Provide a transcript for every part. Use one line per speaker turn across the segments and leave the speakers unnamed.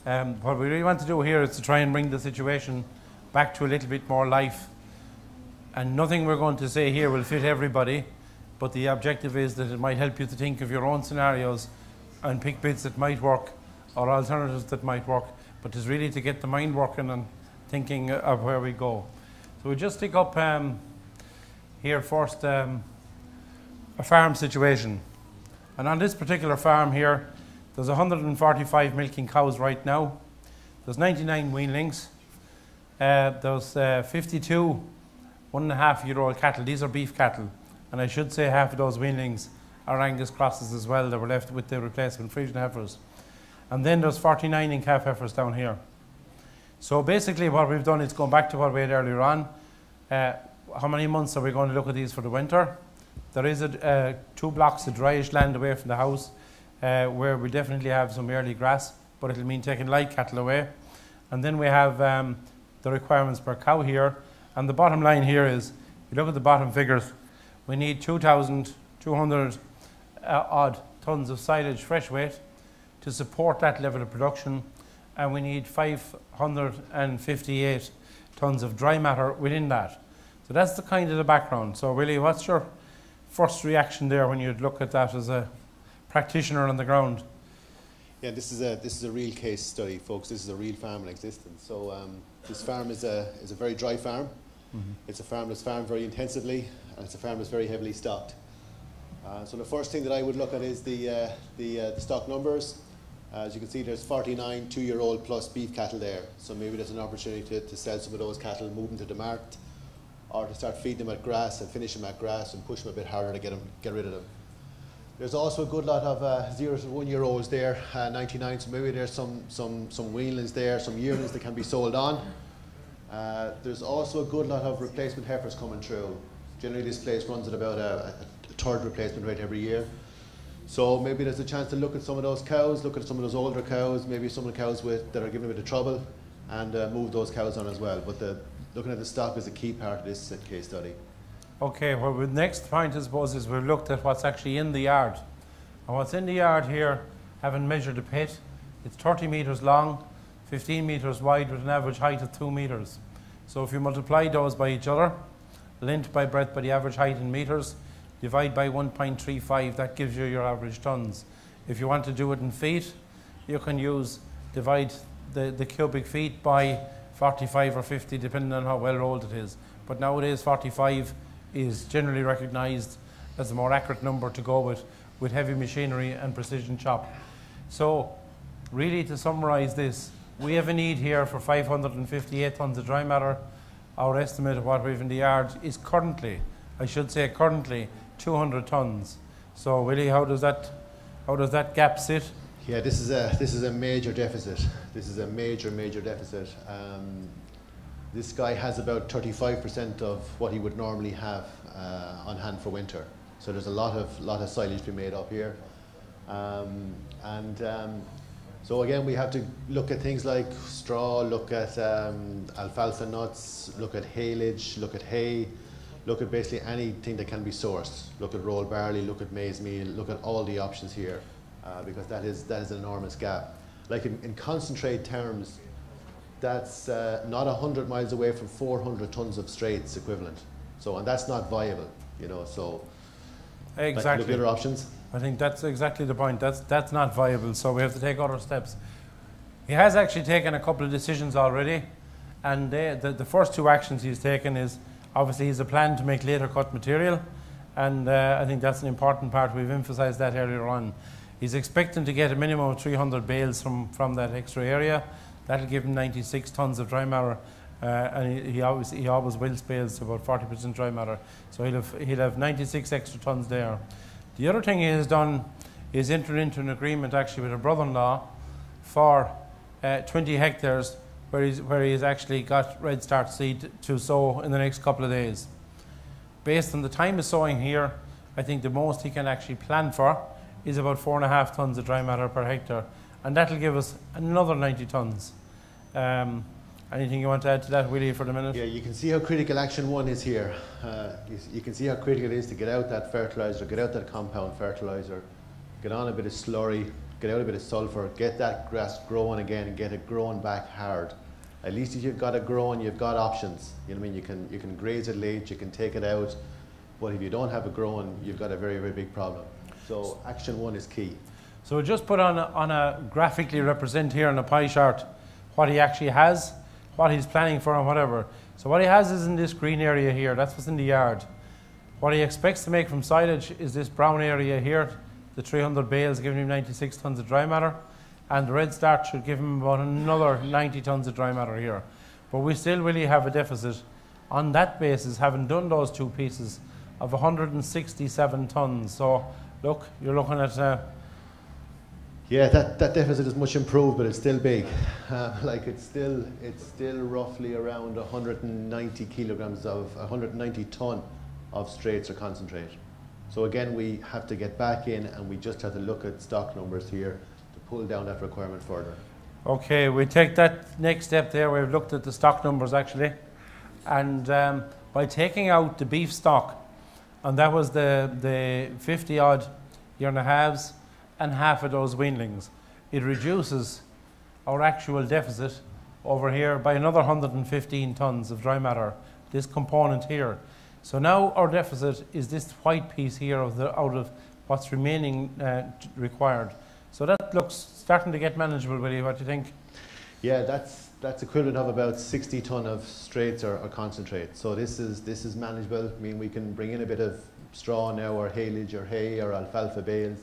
What we really want to do here is to try and bring the situation back to a little bit more life. And nothing we're going to say here will fit everybody, but the objective is that it might help you to think of your own scenarios and pick bits that might work or alternatives that might work, but it's really to get the mind working and thinking of where we go. So we just stick up here first a farm situation. And on this particular farm here, there's 145 milking cows right now. There's 99 weanlings. There's 52 1.5-year-old cattle. These are beef cattle. And I should say half of those weanlings are Angus crosses as well that were left with the replacement Frisian heifers. And then there's 49 in calf heifers down here. So basically what we've done is going back to what we had earlier on. How many months are we going to look at these for the winter? There is 2 blocks of dryish land away from the house where we definitely have some early grass, but it'll mean taking light cattle away. And then we have the requirements per cow here. And the bottom line here is, if you look at the bottom figures, we need 2,200 odd tons of silage fresh weight to support that level of production, and we need 558 tons of dry matter within that. So that's the kind of the background. So Willie, what's your first reaction there when you look at that as a practitioner on the ground?
Yeah, this is a real case study, folks. This is a real farm in existence. So this farm is a very dry farm. Mm-hmm. It's a farm that's farmed very intensively, and it's a farm that's very heavily stocked. So the first thing that I would look at is the stock numbers. As you can see, there's 49 2-year-old plus beef cattle there. So maybe there's an opportunity to sell some of those cattle, move them to the market, or to start feeding them at grass and finish them at grass and push them a bit harder to get rid of them. There's also a good lot of 0 to 1-year-olds there, 99. So maybe there's some weanlings there, some yearlings that can be sold on. There's also a good lot of replacement heifers coming through. Generally, this place runs at about a third replacement rate every year. So maybe there's a chance to look at some of those cows, look at some of those older cows, maybe some of the cows that are giving a bit of trouble, and move those cows on as well. But looking at the stock is a key part of this case study.
Okay, well, the next point, I suppose, is we've looked at what's actually in the yard. And what's in the yard here, having measured the pit, it's 30 metres long, 15 metres wide with an average height of 2 metres. So if you multiply those by each other, length by breadth by the average height in metres, divide by 1.35, that gives you your average tons. If you want to do it in feet, you can divide the cubic feet by 45 or 50, depending on how well rolled it is. But nowadays 45 is generally recognised as a more accurate number to go with heavy machinery and precision chop. So really, to summarise this, we have a need here for 558 tonnes of dry matter. Our estimate of what we have in the yard is currently, I should say currently, 200 tonnes. So Willie, how does that gap sit?
Yeah, this is a major deficit. This is a major deficit. This guy has about 35% of what he would normally have on hand for winter. So there's a lot of silage to be made up here. So again, we have to look at things like straw, look at alfalfa nuts, look at haylage, look at hay, look at basically anything that can be sourced. Look at rolled barley, look at maize meal, look at all the options here, because that is an enormous gap. Like in concentrate terms, that's not 100 miles away from 400 tons of straights equivalent. So, and that's not viable, so.
Exactly.
Look at other options.
I think that's exactly the point. That's not viable, so we have to take other steps. He has actually taken a couple of decisions already, and the first 2 actions he's taken is, obviously he's a plan to make later cut material, and I think that's an important part. We've emphasised that earlier on. He's expecting to get a minimum of 300 bales from that extra area. That'll give him 96 tonnes of dry matter, and he always wilts bales to about 40% dry matter. So he'll have 96 extra tonnes there. The other thing he has done is entered into an agreement actually with a brother-in-law for 20 hectares where he's actually got red start seed to sow in the next couple of days. Based on the time of sowing here, I think the most he can actually plan for is about 4.5 tonnes of dry matter per hectare, and that'll give us another 90 tonnes. Anything you want to add to that, Willie, for the minute?
Yeah, you can see how critical action 1 is here. You can see how critical it is to get out that fertiliser, get out that compound fertiliser, get on a bit of slurry, get out a bit of sulphur, get that grass growing again and get it growing back hard. At least if you've got it growing, you've got options. You know what I mean? You can graze it late, you can take it out, but if you don't have it growing, you've got a very, very big problem. So action one is key.
So we'll just put on a graphically represent here on a pie chart what he actually has, what he's planning for and whatever. So what he has is in this green area here, that's what's in the yard. What he expects to make from silage is this brown area here, the 300 bales giving him 96 tonnes of dry matter, and the red starch should give him about another 90 tonnes of dry matter here. But we still really have a deficit on that basis, having done those two pieces, of 167 tonnes. So look, you're looking at
yeah, that deficit is much improved, but it's still big. Like it's still roughly around 190 kilograms of 190 ton of straights or concentrate. So again, we have to get back in, and we just have to look at stock numbers here to pull down that requirement further.
Okay, we take that next step there. We've looked at the stock numbers actually, and by taking out the beef stock, and that was the 50 odd year and a halves and half of those weanlings, it reduces our actual deficit over here by another 115 tonnes of dry matter, this component here. So now our deficit is this white piece here out of what's remaining required. So that looks starting to get manageable, Willie. What do you think?
Yeah, that's equivalent of about 60 tonne of straights or concentrate. So this is manageable. I mean, we can bring in a bit of straw now, or haylage or hay or alfalfa bales,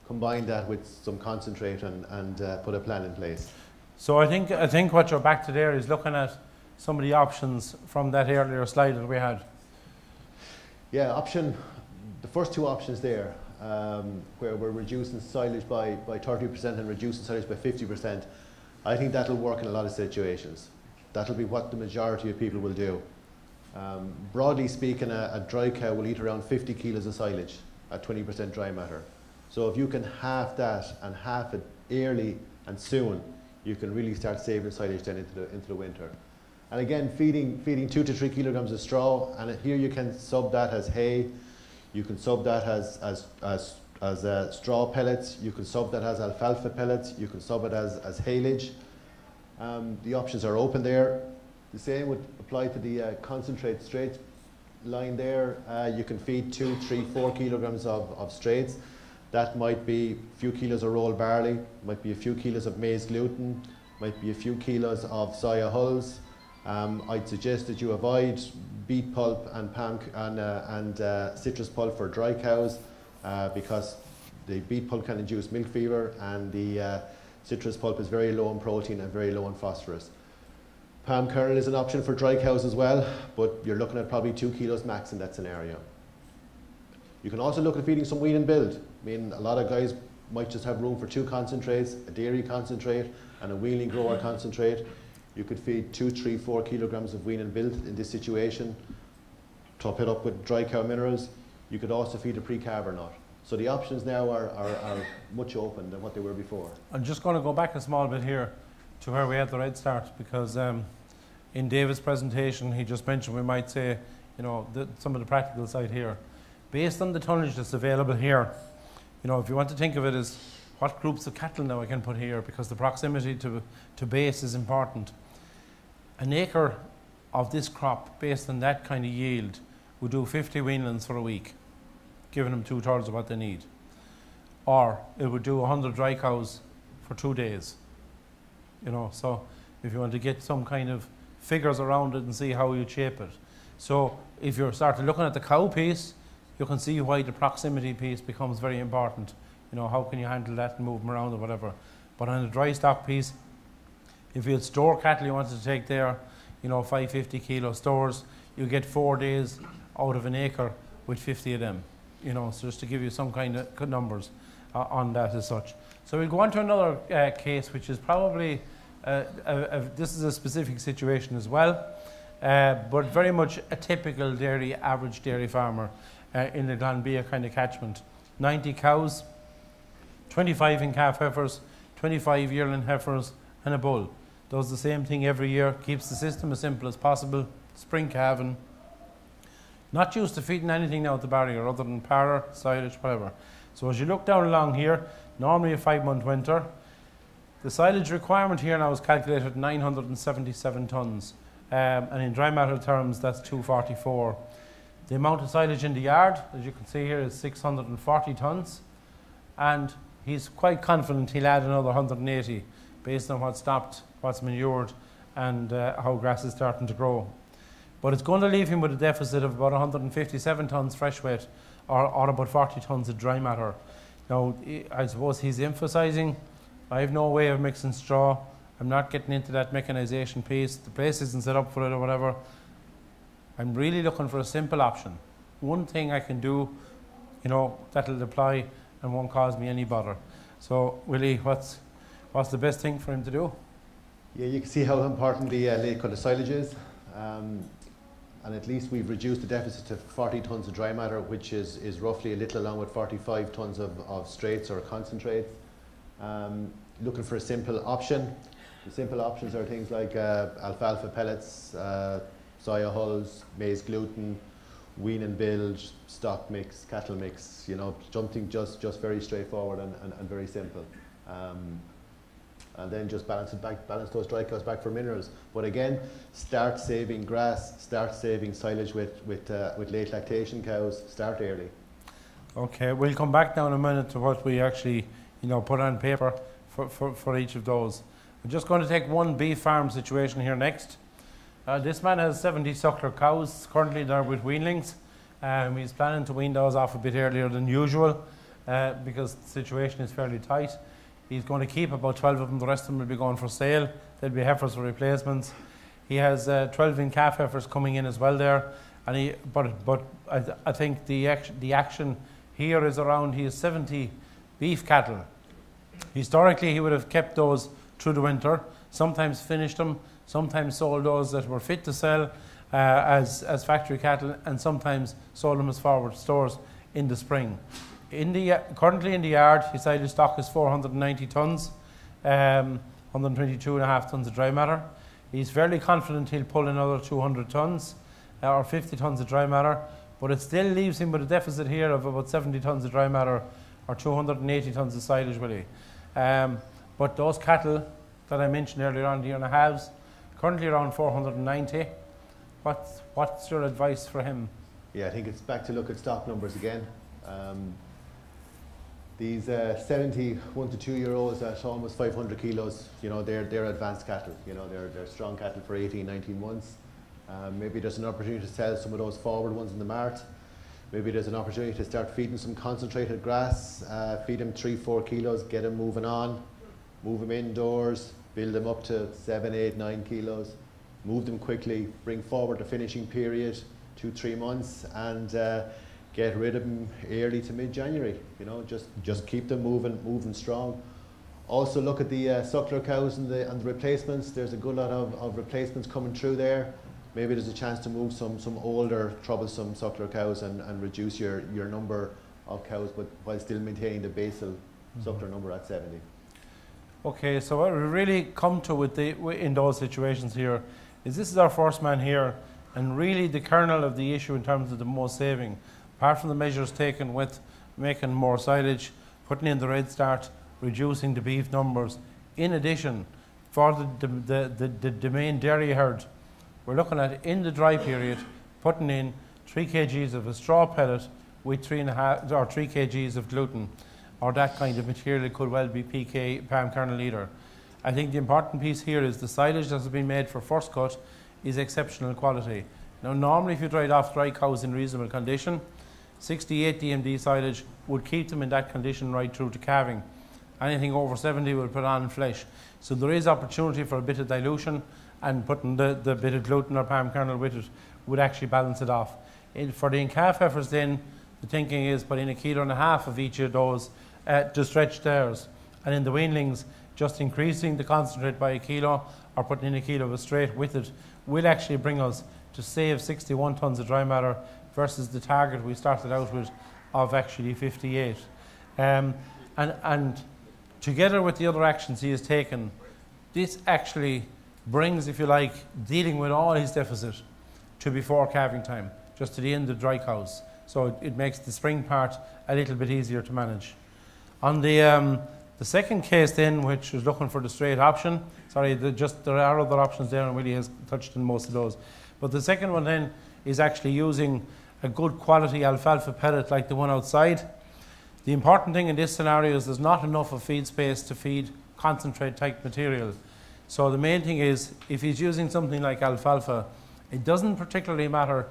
combine that with some concentrate and put a plan in place.
So I think what you're back to there is looking at some of the options from that earlier slide that we had.
Yeah, the first two options there, where we're reducing silage by 30% and reducing silage by 50%, I think that'll work in a lot of situations. That'll be what the majority of people will do. Broadly speaking, a dry cow will eat around 50 kilos of silage at 20% dry matter. So if you can half that and half it early and soon, you can really start saving silage then into the winter. And again, feeding 2 to 3 kilograms of straw, and here you can sub that as hay, you can sub that as straw pellets, you can sub that as alfalfa pellets, you can sub it as haylage. The options are open there. The same would apply to the concentrate straight line there. You can feed 2, 3, 4 kilograms of straights. That might be a few kilos of rolled barley, might be a few kilos of maize gluten, might be a few kilos of soya hulls. I'd suggest that you avoid beet pulp and citrus pulp for dry cows, because the beet pulp can induce milk fever, and the citrus pulp is very low in protein and very low in phosphorus. Palm kernel is an option for dry cows as well, but you're looking at probably 2 kilos max in that scenario. You can also look at feeding some wean and build. I mean, a lot of guys might just have room for 2 concentrates, a dairy concentrate and a weanling grower concentrate. You could feed 2, 3, 4 kilograms of wean and build in this situation, top it up with dry cow minerals. You could also feed a pre-carb or not. So the options now are much open than what they were before. I'm
just going to go back a small bit here to where we had the red start, because in David's presentation he just mentioned, we might say, you know, some of the practical side here. Based on the tonnage that's available here, you know, if you want to think of it as what groups of cattle now I can put here, because the proximity to base is important. An acre of this crop, based on that kind of yield, would do 50 weanlings for a week, giving them 2/3 of what they need. Or it would do 100 dry cows for 2 days. You know, so if you want to get some kind of figures around it and see how you shape it. So if you start looking at the cow piece, you can see why the proximity piece becomes very important. You know, how can you handle that and move them around or whatever. But on the dry stock piece, if you had store cattle you wanted to take there, you know, 550 kilo stores, you get 4 days out of an acre with 50 of them. You know, so just to give you some kind of good numbers on that as such. So we'll go on to another case, which is probably, this is a specific situation as well, but very much a typical average dairy farmer in the Glanbia kind of catchment. 90 cows, 25 in calf heifers, 25 yearling heifers, and a bull. Does the same thing every year, keeps the system as simple as possible, spring calving. Not used to feeding anything now at the barrier other than para, silage, whatever. So as you look down along here, normally a 5-month winter, the silage requirement here now is calculated at 977 tonnes, and in dry matter terms that's 244. The amount of silage in the yard, as you can see here, is 640 tonnes, and he's quite confident he'll add another 180 based on what's stopped, what's manured, and how grass is starting to grow. But it's going to leave him with a deficit of about 157 tonnes fresh weight, or about 40 tonnes of dry matter. Now, I suppose he's emphasising, I have no way of mixing straw, I'm not getting into that mechanisation piece, the place isn't set up for it or whatever. I'm really looking for a simple option. One thing I can do, you know, that'll apply and won't cause me any bother. So, Willie, what's the best thing for him to do?
Yeah, you can see how important the late cut of silage is. And at least we've reduced the deficit to 40 tonnes of dry matter, which is roughly a little along with 45 tonnes of straights or concentrates. Looking for a simple option. The simple options are things like alfalfa pellets, soya hulls, maize gluten, wean and bilge, stock mix, cattle mix, you know, something just very straightforward and very simple. And then just balance those dry cows back for minerals. But again, start saving grass, start saving silage with late lactation cows, start early.
Okay, we'll come back now in a minute to what we actually, you know, put on paper for each of those. I'm just going to take one beef farm situation here next. This man has 70 suckler cows, currently they're with weanlings. He's planning to wean those off a bit earlier than usual because the situation is fairly tight. He's going to keep about 12 of them, the rest of them will be going for sale. There'll be heifers for replacements. He has 12 in calf heifers coming in as well there. And but I think the action here is around, he has 70 beef cattle. Historically, he would have kept those through the winter, sometimes finished them, sometimes sold those that were fit to sell as factory cattle, and sometimes sold them as forward stores in the spring. Currently in the yard, his silage stock is 490 tonnes, 122.5 tonnes of dry matter. He's fairly confident he'll pull another 200 tonnes or 50 tonnes of dry matter, but it still leaves him with a deficit here of about 70 tonnes of dry matter or 280 tonnes of silage, Willie. But those cattle that I mentioned earlier on, the year and a halves, currently around 490. What's your advice for him?
Yeah, I think it's back to look at stock numbers again. These 70 1 to 2 year olds at almost 500 kilos, you know, they're advanced cattle. You know, they're strong cattle for 18, 19 months. Maybe there's an opportunity to sell some of those forward ones in the mart. Maybe there's an opportunity to start feeding some concentrated grass, feed them 3-4 kilos, get them moving on, move them indoors, build them up to 7, 8, 9 kilos, move them quickly, bring forward the finishing period, 2-3 months, and get rid of them early to mid-January. You know, just keep them moving strong. Also look at the suckler cows and the replacements. There's a good lot of replacements coming through there. Maybe there's a chance to move some older, troublesome suckler cows and reduce your number of cows, but while still maintaining the basal suckler number at 70. Okay,
so what we really come to in those situations here is this is our first man here, and really the kernel of the issue in terms of the most saving, apart from the measures taken with making more silage, putting in the red start, reducing the beef numbers. In addition, for the main dairy herd, we're looking at, in the dry period, putting in 3 kgs of a straw pellet with 3.5 or 3 kgs of gluten, or that kind of material. It could well be PK, palm kernel leader. I think the important piece here is the silage that has been made for first cut is exceptional quality. Now, normally if you dried off dry cows in reasonable condition, 68 DMD silage would keep them in that condition right through to calving. Anything over 70 will put on flesh. So there is opportunity for a bit of dilution, and putting the bit of gluten or palm kernel with it would actually balance it off. For the calf heifers then, the thinking is put in 1.5 kilos of each of those to stretch theirs. And in the weanlings, just increasing the concentrate by 1 kilo or putting in 1 kilo of a straight with it will actually bring us to save 61 tonnes of dry matter versus the target we started out with of actually 58. And together with the other actions he has taken, this actually brings, if you like, dealing with all his deficit to before calving time, just to the end of dry cows. So it makes the spring part a little bit easier to manage. On the second case then, which is looking for the straight option, sorry, there are other options there, and Willie has touched on most of those. But the second one then is actually using a good quality alfalfa pellet like the one outside. The important thing in this scenario is there's not enough of feed space to feed concentrate type material. So the main thing is, if he's using something like alfalfa, it doesn't particularly matter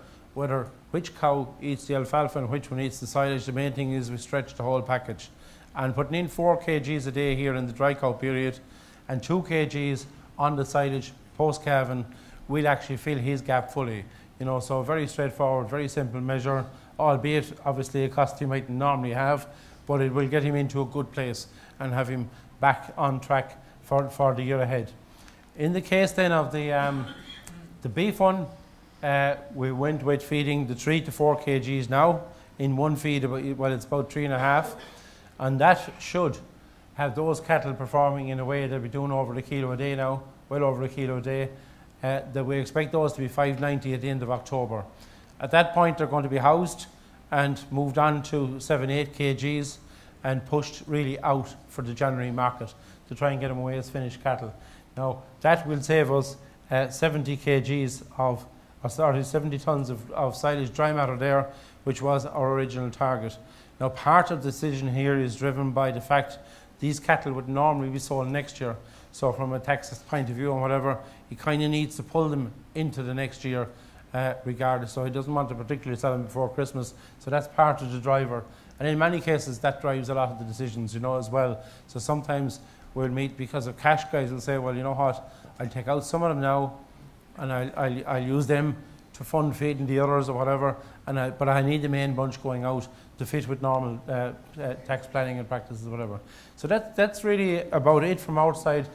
which cow eats the alfalfa and which one eats the silage. The main thing is we stretch the whole package. And putting in 4 kgs a day here in the dry cow period and 2 kgs on the silage post-calving will actually fill his gap fully. You know, so very straightforward, very simple measure, albeit obviously a cost he might normally have, but it will get him into a good place and have him back on track for the year ahead. In the case then of the beef one, we went with feeding the 3 to 4 kgs now in one feed. It's about 3.5, and that should have those cattle performing in a way they'll be doing over a kilo a day now, well over a kilo a day. That we expect those to be 590 at the end of October. At that point, they're going to be housed and moved on to 7-8 kgs and pushed really out for the January market to try and get them away as finished cattle. Now, that will save us 70 kgs of, 70 tons of silage dry matter there, which was our original target. Now, part of the decision here is driven by the fact these cattle would normally be sold next year. So from a tax point of view and whatever, he kind of needs to pull them into the next year regardless. So he doesn't want to particularly sell them before Christmas. So that's part of the driver. And in many cases, that drives a lot of the decisions, you know, as well. So sometimes we'll meet, because of cash guys will say, well, you know what, I'll take out some of them now and I'll use them to fund feeding the others or whatever, but I need the main bunch going out to fit with normal tax planning and practices or whatever. So that's really about it from our side.